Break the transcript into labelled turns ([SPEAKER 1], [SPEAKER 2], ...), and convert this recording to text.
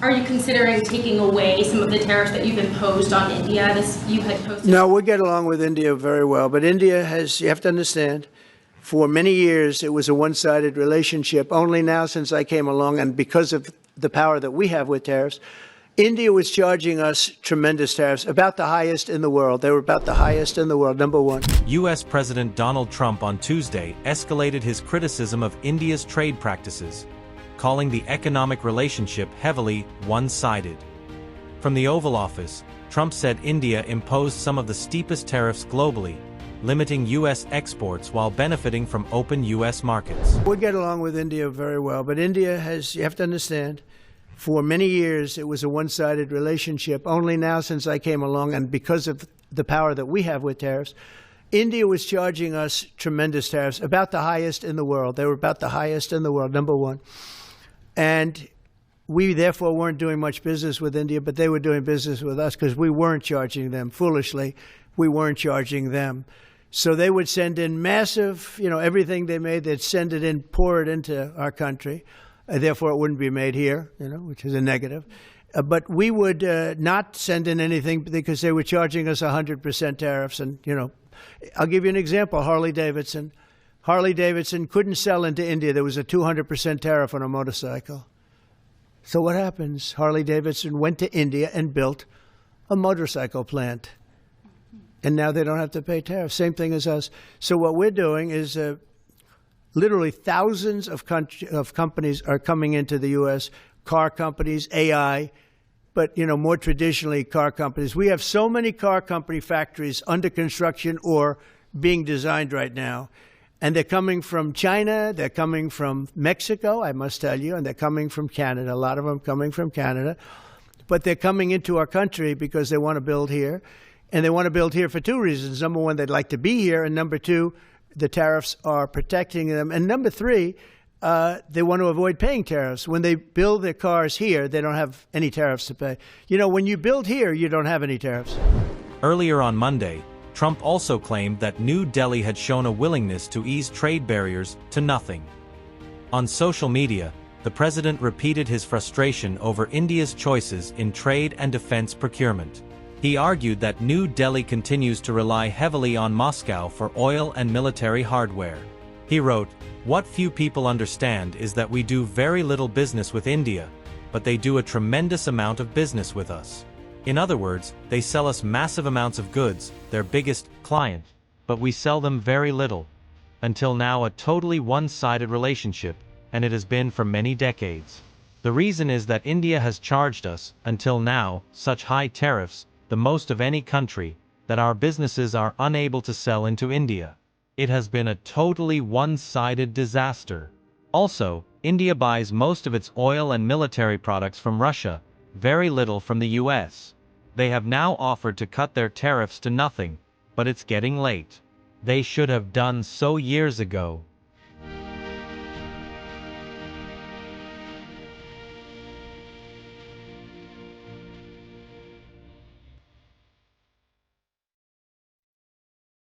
[SPEAKER 1] Are you considering taking away some of the tariffs that you've imposed on India? You had posted.
[SPEAKER 2] No, we get along with India very well, but India has, you have to understand, for many years it was a one-sided relationship. Only now, since I came along, and because of the power that we have with tariffs, India was charging us tremendous tariffs, about the highest in the world. They were about the highest in the world, number one.
[SPEAKER 3] U.S. President Donald Trump on Tuesday escalated his criticism of India's trade practices, calling the economic relationship heavily one-sided. From the Oval Office, Trump said India imposed some of the steepest tariffs globally, limiting U.S. exports while benefiting from open U.S. markets.
[SPEAKER 2] We get along with India very well, but India has, you have to understand, for many years it was a one-sided relationship. Only now, since I came along, and because of the power that we have with tariffs, India was charging us tremendous tariffs, about the highest in the world. They were about the highest in the world, number one. And we therefore weren't doing much business with India, but they were doing business with us because we weren't charging them. Foolishly, we weren't charging them. So they would send in massive, everything they made, they'd send it in, pour it into our country. Therefore, it wouldn't be made here, which is a negative. But we would not send in anything because they were charging us 100% tariffs. And, I'll give you an example. Harley Davidson couldn't sell into India. There was a 200% tariff on a motorcycle. So what happens? Harley Davidson went to India and built a motorcycle plant. And now they don't have to pay tariffs. Same thing as us. So what we're doing is literally thousands of companies are coming into the U.S., car companies, AI, but, more traditionally car companies. We have so many car company factories under construction or being designed right now. And they're coming from China, they're coming from Mexico, I must tell you, and they're coming from Canada, a lot of them coming from Canada. But they're coming into our country because they want to build here. And they want to build here for two reasons. Number one, they'd like to be here. And number two, the tariffs are protecting them. And number three, they want to avoid paying tariffs. When they build their cars here, they don't have any tariffs to pay. When you build here, you don't have any tariffs.
[SPEAKER 3] Earlier on Monday, Trump also claimed that New Delhi had shown a willingness to ease trade barriers to nothing. On social media, the president repeated his frustration over India's choices in trade and defense procurement. He argued that New Delhi continues to rely heavily on Moscow for oil and military hardware. He wrote, "What few people understand is that we do very little business with India, but they do a tremendous amount of business with us. In other words, they sell us massive amounts of goods, their biggest client, but we sell them very little. Until now, a totally one-sided relationship, and it has been for many decades. The reason is that India has charged us, until now, such high tariffs, the most of any country, that our businesses are unable to sell into India. It has been a totally one-sided disaster. Also, India buys most of its oil and military products from Russia, very little from the US. They have now offered to cut their tariffs to nothing, but it's getting late. They should have done so years ago."